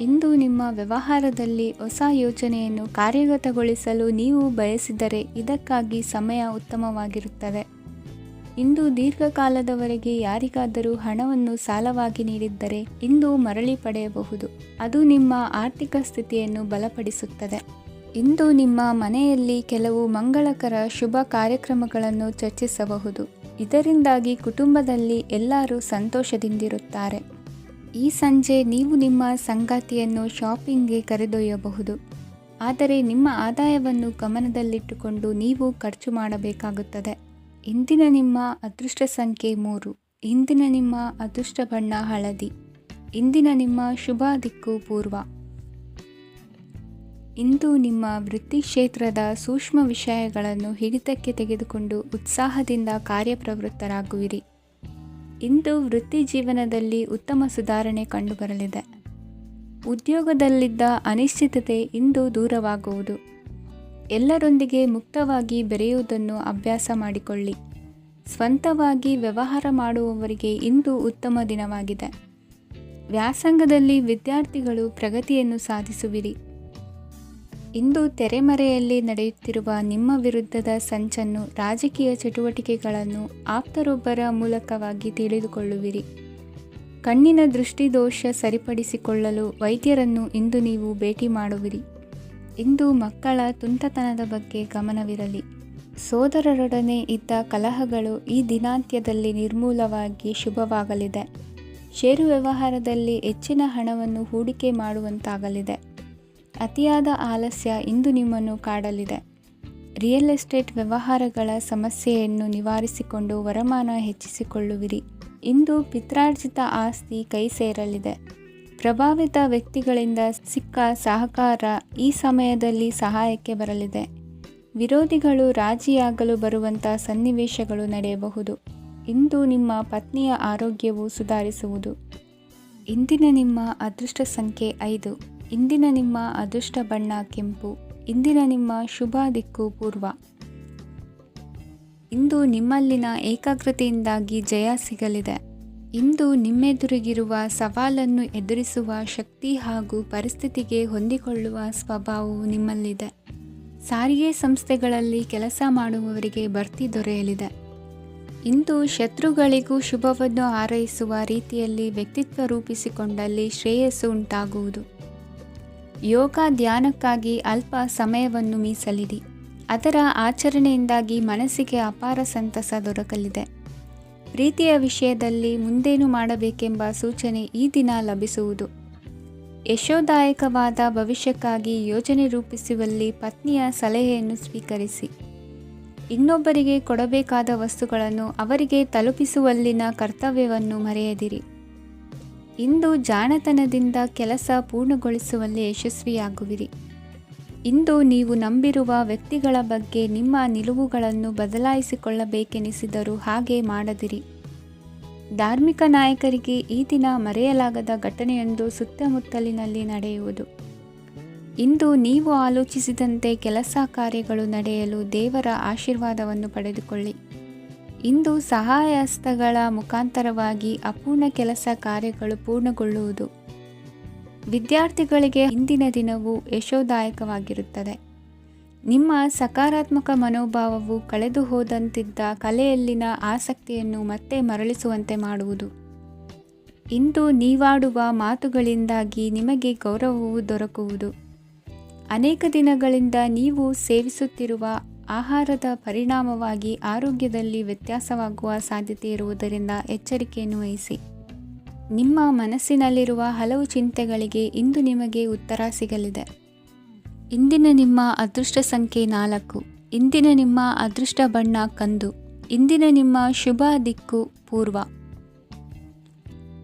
ಇಂದು ನಿಮ್ಮ ವ್ಯವಹಾರದಲ್ಲಿ ಹೊಸ ಯೋಜನೆಯನ್ನು ಕಾರ್ಯಗತಗೊಳಿಸಲು ನೀವು ಬಯಸಿದರೆ ಇದಕ್ಕಾಗಿ ಸಮಯ ಉತ್ತಮವಾಗಿರುತ್ತದೆ. ಇಂದು ದೀರ್ಘಕಾಲದವರೆಗೆ ಯಾರಿಗಾದರೂ ಹಣವನ್ನು ಸಾಲವಾಗಿ ನೀಡಿದ್ದರೆ ಇಂದು ಮರಳಿ ಪಡೆಯಬಹುದು. ಅದು ನಿಮ್ಮ ಆರ್ಥಿಕ ಸ್ಥಿತಿಯನ್ನು ಬಲಪಡಿಸುತ್ತದೆ. ಇಂದು ನಿಮ್ಮ ಮನೆಯಲ್ಲಿ ಕೆಲವು ಮಂಗಳಕರ ಶುಭ ಕಾರ್ಯಕ್ರಮಗಳನ್ನು ಚರ್ಚಿಸಬಹುದು. ಇದರಿಂದಾಗಿ ಕುಟುಂಬದಲ್ಲಿ ಎಲ್ಲರೂ ಸಂತೋಷದಿಂದಿರುತ್ತಾರೆ. ಈ ಸಂಜೆ ನೀವು ನಿಮ್ಮ ಸಂಗಾತಿಯನ್ನು ಶಾಪಿಂಗ್ಗೆ ಕರೆದೊಯ್ಯಬಹುದು. ಆದರೆ ನಿಮ್ಮ ಆದಾಯವನ್ನು ಗಮನದಲ್ಲಿಟ್ಟುಕೊಂಡು ನೀವು ಖರ್ಚು ಮಾಡಬೇಕಾಗುತ್ತದೆ. ಇಂದಿನ ನಿಮ್ಮ ಅದೃಷ್ಟ ಸಂಖ್ಯೆ 3. ಇಂದಿನ ನಿಮ್ಮ ಅದೃಷ್ಟ ಬಣ್ಣ ಹಳದಿ. ಇಂದಿನ ನಿಮ್ಮ ಶುಭ ದಿಕ್ಕು ಪೂರ್ವ. ಇಂದು ನಿಮ್ಮ ವೃತ್ತಿ ಕ್ಷೇತ್ರದ ಸೂಕ್ಷ್ಮ ವಿಷಯಗಳನ್ನು ಹಿಡಿತಕ್ಕೆ ತೆಗೆದುಕೊಂಡು ಉತ್ಸಾಹದಿಂದ ಕಾರ್ಯಪ್ರವೃತ್ತರಾಗುವಿರಿ. ಇಂದು ವೃತ್ತಿ ಜೀವನದಲ್ಲಿ ಉತ್ತಮ ಸುಧಾರಣೆ ಕಂಡುಬರಲಿದೆ. ಉದ್ಯೋಗದಲ್ಲಿದ್ದ ಅನಿಶ್ಚಿತತೆ ಇಂದು ದೂರವಾಗುವುದು. ಎಲ್ಲರೊಂದಿಗೆ ಮುಕ್ತವಾಗಿ ಬೆರೆಯುವುದನ್ನು ಅಭ್ಯಾಸ ಮಾಡಿಕೊಳ್ಳಿ. ಸ್ವಂತವಾಗಿ ವ್ಯವಹಾರ ಮಾಡುವವರಿಗೆ ಇಂದು ಉತ್ತಮ ದಿನವಾಗಿದೆ. ವ್ಯಾಸಂಗದಲ್ಲಿ ವಿದ್ಯಾರ್ಥಿಗಳು ಪ್ರಗತಿಯನ್ನು ಸಾಧಿಸುವಿರಿ. ಇಂದು ತೆರೆಮರೆಯಲ್ಲಿ ನಡೆಯುತ್ತಿರುವ ನಿಮ್ಮ ವಿರುದ್ಧದ ಸಂಚನ್ನು, ರಾಜಕೀಯ ಚಟುವಟಿಕೆಗಳನ್ನು ಆಪ್ತರೊಬ್ಬರ ಮೂಲಕವಾಗಿ ತಿಳಿದುಕೊಳ್ಳುವಿರಿ. ಕಣ್ಣಿನ ದೃಷ್ಟಿದೋಷ ಸರಿಪಡಿಸಿಕೊಳ್ಳಲು ವೈದ್ಯರನ್ನು ಇಂದು ನೀವು ಭೇಟಿ ಮಾಡುವಿರಿ. ಇಂದು ಮಕ್ಕಳ ತುಂಟತನದ ಬಗ್ಗೆ ಗಮನವಿರಲಿ. ಸೋದರರೊಡನೆ ಇದ್ದ ಕಲಹಗಳು ಈ ದಿನಾಂತ್ಯದಲ್ಲಿ ನಿರ್ಮೂಲವಾಗಿ ಶುಭವಾಗಲಿದೆ. ಷೇರು ವ್ಯವಹಾರದಲ್ಲಿ ಹೆಚ್ಚಿನ ಹಣವನ್ನು ಹೂಡಿಕೆ ಮಾಡುವಂತಾಗಲಿದೆ. ಅತಿಯಾದ ಆಲಸ್ಯ ಇಂದು ನಿಮ್ಮನ್ನು ಕಾಡಲಿದೆ. ರಿಯಲ್ ಎಸ್ಟೇಟ್ ವ್ಯವಹಾರಗಳ ಸಮಸ್ಯೆಯನ್ನು ನಿವಾರಿಸಿಕೊಂಡು ವರಮಾನ ಹೆಚ್ಚಿಸಿಕೊಳ್ಳುವಿರಿ. ಇಂದು ಪಿತ್ರಾರ್ಜಿತ ಆಸ್ತಿ ಕೈ ಸೇರಲಿದೆ. ಪ್ರಭಾವಿತ ವ್ಯಕ್ತಿಗಳಿಂದ ಸಿಕ್ಕ ಸಹಕಾರ ಈ ಸಮಯದಲ್ಲಿ ಸಹಾಯಕ್ಕೆ ಬರಲಿದೆ. ವಿರೋಧಿಗಳು ರಾಜಿಯಾಗಲು ಬರುವಂಥ ಸನ್ನಿವೇಶಗಳು ನಡೆಯಬಹುದು. ಇಂದು ನಿಮ್ಮ ಪತ್ನಿಯ ಆರೋಗ್ಯವು ಸುಧಾರಿಸುವುದು. ಇಂದಿನ ನಿಮ್ಮ ಅದೃಷ್ಟ ಸಂಖ್ಯೆ 5. ಇಂದಿನ ನಿಮ್ಮ ಅದೃಷ್ಟ ಬಣ್ಣ ಕೆಂಪು. ಇಂದಿನ ನಿಮ್ಮ ಶುಭ ದಿಕ್ಕು ಪೂರ್ವ. ಇಂದು ನಿಮ್ಮಲ್ಲಿನ ಏಕಾಗ್ರತೆಯಿಂದಾಗಿ ಜಯ ಸಿಗಲಿದೆ. ಇಂದು ನಿಮ್ಮೆದುರಿಗಿರುವ ಸವಾಲನ್ನು ಎದುರಿಸುವ ಶಕ್ತಿ ಹಾಗೂ ಪರಿಸ್ಥಿತಿಗೆ ಹೊಂದಿಕೊಳ್ಳುವ ಸ್ವಭಾವವು ನಿಮ್ಮಲ್ಲಿದೆ. ಸಾರಿಗೆ ಸಂಸ್ಥೆಗಳಲ್ಲಿ ಕೆಲಸ ಮಾಡುವವರಿಗೆ ಬಡ್ತಿ ದೊರೆಯಲಿದೆ. ಇಂದು ಶತ್ರುಗಳಿಗೂ ಶುಭವನ್ನು ಹಾರೈಸುವ ರೀತಿಯಲ್ಲಿ ವ್ಯಕ್ತಿತ್ವ ರೂಪಿಸಿಕೊಂಡಲ್ಲಿ ಶ್ರೇಯಸ್ಸು ಉಂಟಾಗುವುದು. ಯೋಗ ಧ್ಯಾನಕ್ಕಾಗಿ ಅಲ್ಪ ಸಮಯವನ್ನು ಮೀಸಲಿಡಿ. ಅದರ ಆಚರಣೆಯಿಂದಾಗಿ ಮನಸ್ಸಿಗೆ ಅಪಾರ ಸಂತಸ ದೊರಕಲಿದೆ. ಪ್ರೀತಿಯ ವಿಷಯದಲ್ಲಿ ಮುಂದೇನು ಮಾಡಬೇಕೆಂಬ ಸೂಚನೆ ಈ ದಿನ ಲಭಿಸುವುದು. ಯಶೋದಾಯಕವಾದ ಭವಿಷ್ಯಕ್ಕಾಗಿ ಯೋಜನೆ ರೂಪಿಸುವಲ್ಲಿ ಪತ್ನಿಯ ಸಲಹೆಯನ್ನು ಸ್ವೀಕರಿಸಿ. ಇನ್ನೊಬ್ಬರಿಗೆ ಕೊಡಬೇಕಾದ ವಸ್ತುಗಳನ್ನು ಅವರಿಗೆ ತಲುಪಿಸುವಲ್ಲಿನ ಕರ್ತವ್ಯವನ್ನು ಮರೆಯದಿರಿ. ಇಂದು ಜಾಣತನದಿಂದ ಕೆಲಸ ಪೂರ್ಣಗೊಳಿಸುವಲ್ಲಿ ಯಶಸ್ವಿಯಾಗುವಿರಿ. ಇಂದು ನೀವು ನಂಬಿರುವ ವ್ಯಕ್ತಿಗಳ ಬಗ್ಗೆ ನಿಮ್ಮ ನಿಲುವುಗಳನ್ನು ಬದಲಾಯಿಸಿಕೊಳ್ಳಬೇಕೆನಿಸಿದರೂ ಹಾಗೆ ಮಾಡದಿರಿ. ಧಾರ್ಮಿಕ ನಾಯಕರಿಗೆ ಈ ದಿನ ಮರೆಯಲಾಗದ ಘಟನೆಯೊಂದು ಸುತ್ತಮುತ್ತಲಿನಲ್ಲಿ ನಡೆಯುವುದು. ಇಂದು ನೀವು ಆಲೋಚಿಸಿದಂತೆ ಕೆಲಸ ಕಾರ್ಯಗಳು ನಡೆಯಲು ದೇವರ ಆಶೀರ್ವಾದವನ್ನು ಪಡೆದುಕೊಳ್ಳಿ. ಇಂದು ಸಹಾಯ ಹಸ್ತಗಳ ಮುಖಾಂತರವಾಗಿ ಅಪೂರ್ಣ ಕೆಲಸ ಕಾರ್ಯಗಳು ಪೂರ್ಣಗೊಳ್ಳುವುದು. ವಿದ್ಯಾರ್ಥಿಗಳಿಗೆ ಇಂದಿನ ದಿನವು ಯಶೋದಾಯಕವಾಗಿರುತ್ತದೆ. ನಿಮ್ಮ ಸಕಾರಾತ್ಮಕ ಮನೋಭಾವವು ಕಳೆದು ಹೋದಂತಿದ್ದ ಕಲೆಯಲ್ಲಿನ ಆಸಕ್ತಿಯನ್ನು ಮತ್ತೆ ಮರಳಿಸುವಂತೆ ಮಾಡುವುದು. ಇಂದು ನೀವಾಡುವ ಮಾತುಗಳಿಂದಾಗಿ ನಿಮಗೆ ಗೌರವವು ದೊರಕುವುದು. ಅನೇಕ ದಿನಗಳಿಂದ ನೀವು ಸೇವಿಸುತ್ತಿರುವ ಆಹಾರದ ಪರಿಣಾಮವಾಗಿ ಆರೋಗ್ಯದಲ್ಲಿ ವ್ಯತ್ಯಾಸವಾಗುವ ಸಾಧ್ಯತೆ ಇರುವುದರಿಂದ ಎಚ್ಚರಿಕೆಯನ್ನು ವಹಿಸಿ. ನಿಮ್ಮ ಮನಸ್ಸಿನಲ್ಲಿರುವ ಹಲವು ಚಿಂತೆಗಳಿಗೆ ಇಂದು ನಿಮಗೆ ಉತ್ತರ ಸಿಗಲಿದೆ. ಇಂದಿನ ನಿಮ್ಮ ಅದೃಷ್ಟ ಸಂಖ್ಯೆ 4. ಇಂದಿನ ನಿಮ್ಮ ಅದೃಷ್ಟ ಬಣ್ಣ ಕಂದು. ಇಂದಿನ ನಿಮ್ಮ ಶುಭ ದಿಕ್ಕು ಪೂರ್ವ.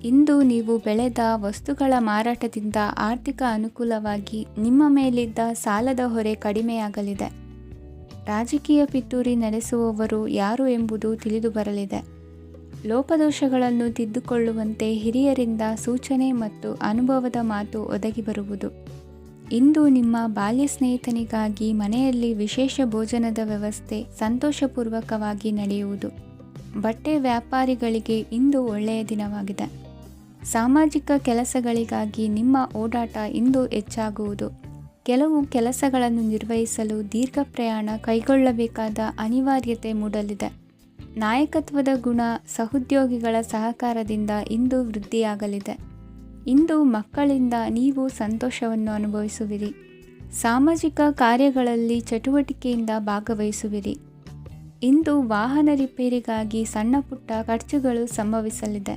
ಇಂದು ನೀವು ಬೆಳೆದ ವಸ್ತುಗಳ ಮಾರಾಟದಿಂದ ಆರ್ಥಿಕ ಅನುಕೂಲವಾಗಿ ನಿಮ್ಮ ಮೇಲಿದ್ದ ಸಾಲದ ಹೊರೆ ಕಡಿಮೆಯಾಗಲಿದೆ. ರಾಜಕೀಯ ಪಿತೂರಿ ನಡೆಸುವವರು ಯಾರು ಎಂಬುದು ತಿಳಿದು ಬರಲಿದೆ. ಲೋಪದೋಷಗಳನ್ನು ತಿದ್ದುಕೊಳ್ಳುವಂತೆ ಹಿರಿಯರಿಂದ ಸೂಚನೆ ಮತ್ತು ಅನುಭವದ ಮಾತು ಒದಗಿ ಬರುವುದು. ಇಂದು ನಿಮ್ಮ ಬಾಲ್ಯ ಸ್ನೇಹಿತನಿಗಾಗಿ ಮನೆಯಲ್ಲಿ ವಿಶೇಷ ಭೋಜನದ ವ್ಯವಸ್ಥೆ ಸಂತೋಷಪೂರ್ವಕವಾಗಿ ನಡೆಯುವುದು. ಬಟ್ಟೆ ವ್ಯಾಪಾರಿಗಳಿಗೆ ಇಂದು ಒಳ್ಳೆಯ ದಿನವಾಗಿದೆ. ಸಾಮಾಜಿಕ ಕೆಲಸಗಳಿಗಾಗಿ ನಿಮ್ಮ ಓಡಾಟ ಇಂದು ಹೆಚ್ಚಾಗುವುದು. ಕೆಲವು ಕೆಲಸಗಳನ್ನು ನಿರ್ವಹಿಸಲು ದೀರ್ಘ ಪ್ರಯಾಣ ಕೈಗೊಳ್ಳಬೇಕಾದ ಅನಿವಾರ್ಯತೆ ಮೂಡಲಿದೆ. ನಾಯಕತ್ವದ ಗುಣ ಸಹೋದ್ಯೋಗಿಗಳ ಸಹಕಾರದಿಂದ ಇಂದು ವೃದ್ಧಿಯಾಗಲಿದೆ. ಇಂದು ಮಕ್ಕಳಿಂದ ನೀವು ಸಂತೋಷವನ್ನು ಅನುಭವಿಸುವಿರಿ. ಸಾಮಾಜಿಕ ಕಾರ್ಯಗಳಲ್ಲಿ ಚಟುವಟಿಕೆಯಿಂದ ಭಾಗವಹಿಸುವಿರಿ. ಇಂದು ವಾಹನ ರಿಪೇರಿಗಾಗಿ ಸಣ್ಣ ಪುಟ್ಟ ಖರ್ಚುಗಳು ಸಂಭವಿಸಲಿದೆ.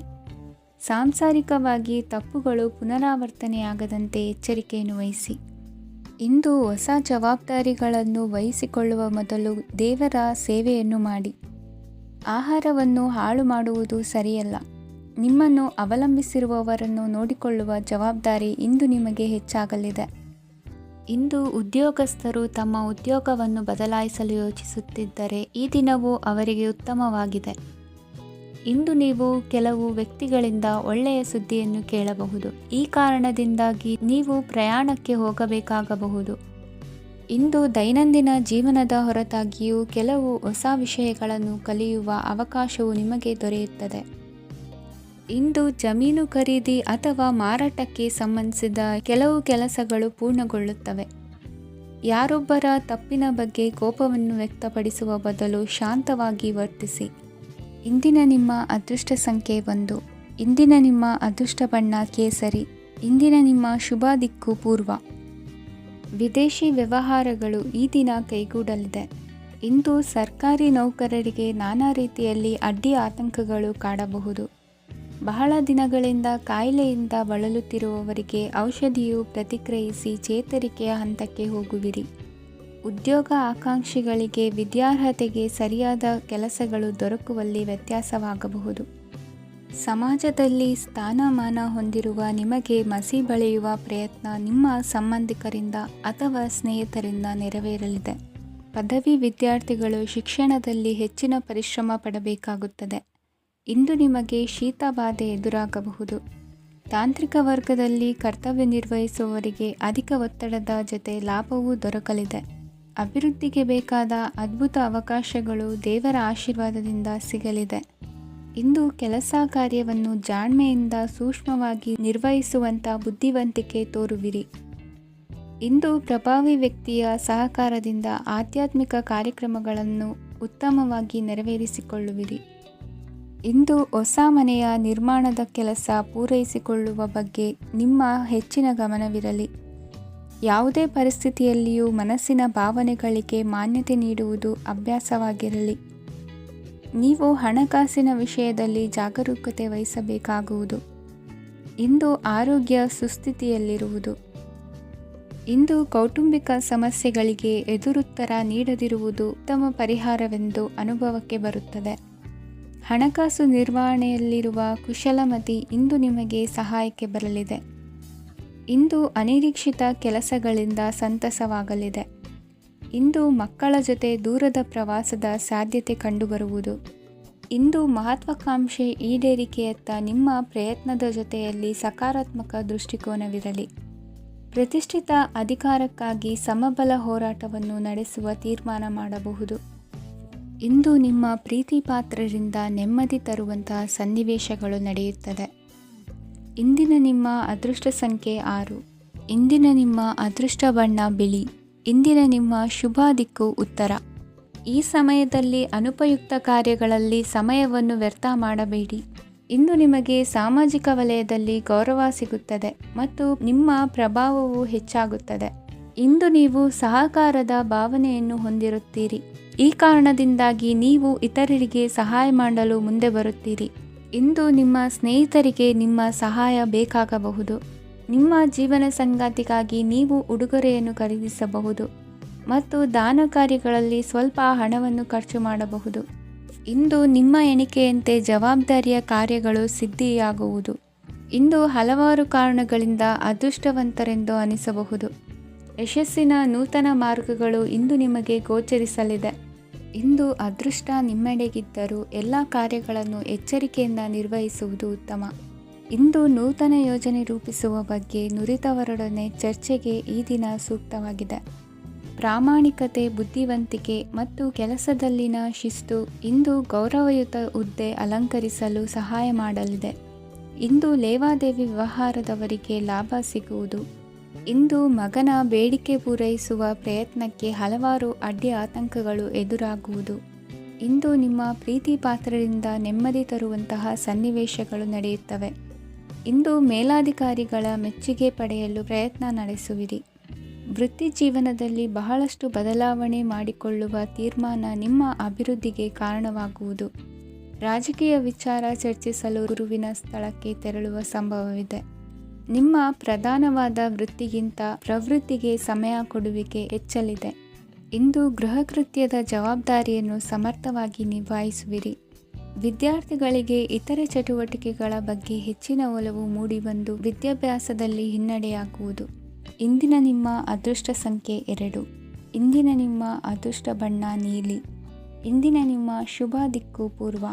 ಸಾಂಸಾರಿಕವಾಗಿ ತಪ್ಪುಗಳು ಪುನರಾವರ್ತನೆಯಾಗದಂತೆ ಎಚ್ಚರಿಕೆಯನ್ನು ವಹಿಸಿ. ಇಂದು ಹೊಸ ಜವಾಬ್ದಾರಿಗಳನ್ನು ವಹಿಸಿಕೊಳ್ಳುವ ಮೊದಲು ದೇವರ ಸೇವೆಯನ್ನು ಮಾಡಿ. ಆಹಾರವನ್ನು ಹಾಳು ಮಾಡುವುದು ಸರಿಯಲ್ಲ. ನಿಮ್ಮನ್ನು ಅವಲಂಬಿಸಿರುವವರನ್ನು ನೋಡಿಕೊಳ್ಳುವ ಜವಾಬ್ದಾರಿ ಇಂದು ನಿಮಗೆ ಹೆಚ್ಚಾಗಲಿದೆ. ಇಂದು ಉದ್ಯೋಗಸ್ಥರು ತಮ್ಮ ಉದ್ಯೋಗವನ್ನು ಬದಲಾಯಿಸಲು ಯೋಚಿಸುತ್ತಿದ್ದರೆ ಈ ದಿನವೂ ಅವರಿಗೆ ಉತ್ತಮವಾಗಿದೆ. ಇಂದು ನೀವು ಕೆಲವು ವ್ಯಕ್ತಿಗಳಿಂದ ಒಳ್ಳೆಯ ಸುದ್ದಿಯನ್ನು ಕೇಳಬಹುದು. ಈ ಕಾರಣದಿಂದಾಗಿ ನೀವು ಪ್ರಯಾಣಕ್ಕೆ ಹೋಗಬೇಕಾಗಬಹುದು. ಇಂದು ದೈನಂದಿನ ಜೀವನದ ಹೊರತಾಗಿಯೂ ಕೆಲವು ಹೊಸ ವಿಷಯಗಳನ್ನು ಕಲಿಯುವ ಅವಕಾಶವು ನಿಮಗೆ ದೊರೆಯುತ್ತದೆ. ಇಂದು ಜಮೀನು ಖರೀದಿ ಅಥವಾ ಮಾರಾಟಕ್ಕೆ ಸಂಬಂಧಿಸಿದ ಕೆಲವು ಕೆಲಸಗಳು ಪೂರ್ಣಗೊಳ್ಳುತ್ತವೆ. ಯಾರೊಬ್ಬರ ತಪ್ಪಿನ ಬಗ್ಗೆ ಕೋಪವನ್ನು ವ್ಯಕ್ತಪಡಿಸುವ ಬದಲು ಶಾಂತವಾಗಿ ವರ್ತಿಸಿ. ಇಂದಿನ ನಿಮ್ಮ ಅದೃಷ್ಟ ಸಂಖ್ಯೆ 1. ಇಂದಿನ ನಿಮ್ಮ ಅದೃಷ್ಟ ಬಣ್ಣ ಕೇಸರಿ. ಇಂದಿನ ನಿಮ್ಮ ಶುಭ ದಿಕ್ಕು ಪೂರ್ವ. ವಿದೇಶಿ ವ್ಯವಹಾರಗಳು ಈ ದಿನ ಕೈಗೂಡಲಿದೆ. ಇಂದು ಸರ್ಕಾರಿ ನೌಕರರಿಗೆ ನಾನಾ ರೀತಿಯಲ್ಲಿ ಅಡ್ಡಿ ಆತಂಕಗಳು ಕಾಡಬಹುದು. ಬಹಳ ದಿನಗಳಿಂದ ಕಾಯಿಲೆಯಿಂದ ಬಳಲುತ್ತಿರುವವರಿಗೆ ಔಷಧಿಯು ಪ್ರತಿಕ್ರಿಯಿಸಿ ಚೇತರಿಕೆಯ ಹಂತಕ್ಕೆ ಹೋಗುವಿರಿ. ಉದ್ಯೋಗ ಆಕಾಂಕ್ಷಿಗಳಿಗೆ ವಿದ್ಯಾರ್ಹತೆಗೆ ಸರಿಯಾದ ಕೆಲಸಗಳು ದೊರಕುವಲ್ಲಿ ವ್ಯತ್ಯಾಸವಾಗಬಹುದು. ಸಮಾಜದಲ್ಲಿ ಸ್ಥಾನಮಾನ ಹೊಂದಿರುವ ನಿಮಗೆ ಮಸಿ ಬಳಿಯುವ ಪ್ರಯತ್ನ ನಿಮ್ಮ ಸಂಬಂಧಿಕರಿಂದ ಅಥವಾ ಸ್ನೇಹಿತರಿಂದ ನೆರವೇರಲಿದೆ. ಪದವಿ ವಿದ್ಯಾರ್ಥಿಗಳು ಶಿಕ್ಷಣದಲ್ಲಿ ಹೆಚ್ಚಿನ ಪರಿಶ್ರಮ ಪಡಬೇಕಾಗುತ್ತದೆ. ಇಂದು ನಿಮಗೆ ಶೀತ ಬಾಧೆ ಎದುರಾಗಬಹುದು. ತಾಂತ್ರಿಕ ವರ್ಗದಲ್ಲಿ ಕರ್ತವ್ಯ ನಿರ್ವಹಿಸುವವರಿಗೆ ಅಧಿಕ ಒತ್ತಡದ ಜೊತೆ ಲಾಭವೂ ದೊರಕಲಿದೆ. ಅಭಿವೃದ್ಧಿಗೆ ಬೇಕಾದ ಅದ್ಭುತ ಅವಕಾಶಗಳು ದೇವರ ಆಶೀರ್ವಾದದಿಂದ ಸಿಗಲಿದೆ. ಇಂದು ಕೆಲಸ ಕಾರ್ಯವನ್ನು ಜಾಣ್ಮೆಯಿಂದ ಸೂಕ್ಷ್ಮವಾಗಿ ನಿರ್ವಹಿಸುವಂಥ ಬುದ್ಧಿವಂತಿಕೆ ತೋರುವಿರಿ. ಇಂದು ಪ್ರಭಾವಿ ವ್ಯಕ್ತಿಯ ಸಹಕಾರದಿಂದ ಆಧ್ಯಾತ್ಮಿಕ ಕಾರ್ಯಕ್ರಮಗಳನ್ನು ಉತ್ತಮವಾಗಿ ನೆರವೇರಿಸಿಕೊಳ್ಳುವಿರಿ. ಇಂದು ಹೊಸ ಮನೆಯ ನಿರ್ಮಾಣದ ಕೆಲಸ ಪೂರೈಸಿಕೊಳ್ಳುವ ಬಗ್ಗೆ ನಿಮ್ಮ ಹೆಚ್ಚಿನ ಗಮನವಿರಲಿ. ಯಾವುದೇ ಪರಿಸ್ಥಿತಿಯಲ್ಲಿಯೂ ಮನಸ್ಸಿನ ಭಾವನೆಗಳಿಗೆ ಮಾನ್ಯತೆ ನೀಡುವುದು ಅಭ್ಯಾಸವಾಗಿರಲಿ. ನೀವು ಹಣಕಾಸಿನ ವಿಷಯದಲ್ಲಿ ಜಾಗರೂಕತೆ ವಹಿಸಬೇಕಾಗುವುದು. ಇಂದು ಆರೋಗ್ಯ ಸುಸ್ಥಿತಿಯಲ್ಲಿರುವುದು. ಇಂದು ಕೌಟುಂಬಿಕ ಸಮಸ್ಯೆಗಳಿಗೆ ಎದುರುತ್ತರ ನೀಡದಿರುವುದು ಉತ್ತಮ ಪರಿಹಾರವೆಂದು ಅನುಭವಕ್ಕೆ ಬರುತ್ತದೆ. ಹಣಕಾಸು ನಿರ್ವಹಣೆಯಲ್ಲಿರುವ ಕುಶಲಮತಿ ಇಂದು ನಿಮಗೆ ಸಹಾಯಕ್ಕೆ ಬರಲಿದೆ. ಇಂದು ಅನಿರೀಕ್ಷಿತ ಕೆಲಸಗಳಿಂದ ಸಂತಸವಾಗಲಿದೆ. ಇಂದು ಮಕ್ಕಳ ಜೊತೆ ದೂರದ ಪ್ರವಾಸದ ಸಾಧ್ಯತೆ ಕಂಡುಬರುವುದು. ಇಂದು ಮಹತ್ವಾಕಾಂಕ್ಷೆ ಈಡೇರಿಕೆಯತ್ತ ನಿಮ್ಮ ಪ್ರಯತ್ನದ ಜೊತೆಯಲ್ಲಿ ಸಕಾರಾತ್ಮಕ ದೃಷ್ಟಿಕೋನವಿರಲಿ. ಪ್ರತಿಷ್ಠಿತ ಅಧಿಕಾರಕ್ಕಾಗಿ ಸಮಬಲ ಹೋರಾಟವನ್ನು ನಡೆಸುವ ತೀರ್ಮಾನ ಮಾಡಬಹುದು. ಇಂದು ನಿಮ್ಮ ಪ್ರೀತಿ ಪಾತ್ರರಿಂದ ನೆಮ್ಮದಿ ತರುವಂತಹ ಸನ್ನಿವೇಶಗಳು ನಡೆಯುತ್ತದೆ. ಇಂದಿನ ನಿಮ್ಮ ಅದೃಷ್ಟ ಸಂಖ್ಯೆ 6. ಇಂದಿನ ನಿಮ್ಮ ಅದೃಷ್ಟ ಬಣ್ಣ ಬಿಳಿ. ಇಂದಿನ ನಿಮ್ಮ ಶುಭ ದಿಕ್ಕು ಉತ್ತರ. ಈ ಸಮಯದಲ್ಲಿ ಅನುಪಯುಕ್ತ ಕಾರ್ಯಗಳಲ್ಲಿ ಸಮಯವನ್ನು ವ್ಯರ್ಥ ಮಾಡಬೇಡಿ. ಇಂದು ನಿಮಗೆ ಸಾಮಾಜಿಕ ವಲಯದಲ್ಲಿ ಗೌರವ ಸಿಗುತ್ತದೆ ಮತ್ತು ನಿಮ್ಮ ಪ್ರಭಾವವು ಹೆಚ್ಚಾಗುತ್ತದೆ. ಇಂದು ನೀವು ಸಹಕಾರದ ಭಾವನೆಯನ್ನು ಹೊಂದಿರುತ್ತೀರಿ. ಈ ಕಾರಣದಿಂದಾಗಿ ನೀವು ಇತರರಿಗೆ ಸಹಾಯ ಮಾಡಲು ಮುಂದೆ ಬರುತ್ತೀರಿ. ಇಂದು ನಿಮ್ಮ ಸ್ನೇಹಿತರಿಗೆ ನಿಮ್ಮ ಸಹಾಯ ಬೇಕಾಗಬಹುದು. ನಿಮ್ಮ ಜೀವನ ಸಂಗಾತಿಗಾಗಿ ನೀವು ಉಡುಗೊರೆಯನ್ನು ಖರೀದಿಸಬಹುದು ಮತ್ತು ದಾನ ಕಾರ್ಯಗಳಲ್ಲಿ ಸ್ವಲ್ಪ ಹಣವನ್ನು ಖರ್ಚು ಮಾಡಬಹುದು. ಇಂದು ನಿಮ್ಮ ಎಣಿಕೆಯಂತೆ ಜವಾಬ್ದಾರಿಯ ಕಾರ್ಯಗಳು ಸಿದ್ಧಿಯಾಗುವುದು. ಇಂದು ಹಲವಾರು ಕಾರಣಗಳಿಂದ ಅದೃಷ್ಟವಂತರೆಂದು ಅನಿಸಬಹುದು. ಯಶಸ್ಸಿನ ನೂತನ ಮಾರ್ಗಗಳು ಇಂದು ನಿಮಗೆ ಗೋಚರಿಸಲಿದೆ. ಇಂದು ಅದೃಷ್ಟ ನಿಮ್ಮೆಡೆಗಿದ್ದರೂ ಎಲ್ಲ ಕಾರ್ಯಗಳನ್ನು ಎಚ್ಚರಿಕೆಯಿಂದ ನಿರ್ವಹಿಸುವುದು ಉತ್ತಮ. ಇಂದು ನೂತನ ಯೋಜನೆ ರೂಪಿಸುವ ಬಗ್ಗೆ ನುರಿತವರೊಡನೆ ಚರ್ಚೆಗೆ ಈ ದಿನ ಸೂಕ್ತವಾಗಿದೆ. ಪ್ರಾಮಾಣಿಕತೆ, ಬುದ್ಧಿವಂತಿಕೆ ಮತ್ತು ಕೆಲಸದಲ್ಲಿನ ಶಿಸ್ತು ಇಂದು ಗೌರವಯುತ ಹುದ್ದೆ ಅಲಂಕರಿಸಲು ಸಹಾಯ ಮಾಡಲಿದೆ. ಇಂದು ಲೇವಾದೇವಿ ವ್ಯವಹಾರದವರಿಗೆ ಲಾಭ ಸಿಗುವುದು. ಇಂದು ಮಗನ ಬೇಡಿಕೆ ಪೂರೈಸುವ ಪ್ರಯತ್ನಕ್ಕೆ ಹಲವಾರು ಅಡ್ಡಿ ಆತಂಕಗಳು ಎದುರಾಗುವುದು. ಇಂದು ನಿಮ್ಮ ಪ್ರೀತಿ ಪಾತ್ರರಿಂದ ನೆಮ್ಮದಿ ತರುವಂತಹ ಸನ್ನಿವೇಶಗಳು ನಡೆಯುತ್ತವೆ. ಇಂದು ಮೇಲಾಧಿಕಾರಿಗಳ ಮೆಚ್ಚುಗೆ ಪಡೆಯಲು ಪ್ರಯತ್ನ ನಡೆಸುವಿರಿ. ವೃತ್ತಿ ಜೀವನದಲ್ಲಿ ಬಹಳಷ್ಟು ಬದಲಾವಣೆ ಮಾಡಿಕೊಳ್ಳುವ ತೀರ್ಮಾನ ನಿಮ್ಮ ಅಭಿವೃದ್ಧಿಗೆ ಕಾರಣವಾಗುವುದು. ರಾಜಕೀಯ ವಿಚಾರ ಚರ್ಚಿಸಲು ಗುರುವಿನ ಸ್ಥಳಕ್ಕೆ ತೆರಳುವ ಸಂಭವವಿದೆ. ನಿಮ್ಮ ಪ್ರಧಾನವಾದ ವೃತ್ತಿಗಿಂತ ಪ್ರವೃತ್ತಿಗೆ ಸಮಯ ಕೊಡುವಿಕೆ ಹೆಚ್ಚಲಿದೆ. ಇಂದು ಗೃಹ ಕೃತ್ಯದ ಜವಾಬ್ದಾರಿಯನ್ನು ಸಮರ್ಥವಾಗಿ ನಿಭಾಯಿಸುವಿರಿ. ವಿದ್ಯಾರ್ಥಿಗಳಿಗೆ ಇತರೆ ಚಟುವಟಿಕೆಗಳ ಬಗ್ಗೆ ಹೆಚ್ಚಿನ ಒಲವು ಮೂಡಿಬಂದು ವಿದ್ಯಾಭ್ಯಾಸದಲ್ಲಿ ಹಿನ್ನಡೆಯಾಗುವುದು. ಇಂದಿನ ನಿಮ್ಮ ಅದೃಷ್ಟ ಸಂಖ್ಯೆ 2. ಇಂದಿನ ನಿಮ್ಮ ಅದೃಷ್ಟ ಬಣ್ಣ ನೀಲಿ. ಇಂದಿನ ನಿಮ್ಮ ಶುಭ ದಿಕ್ಕು ಪೂರ್ವ.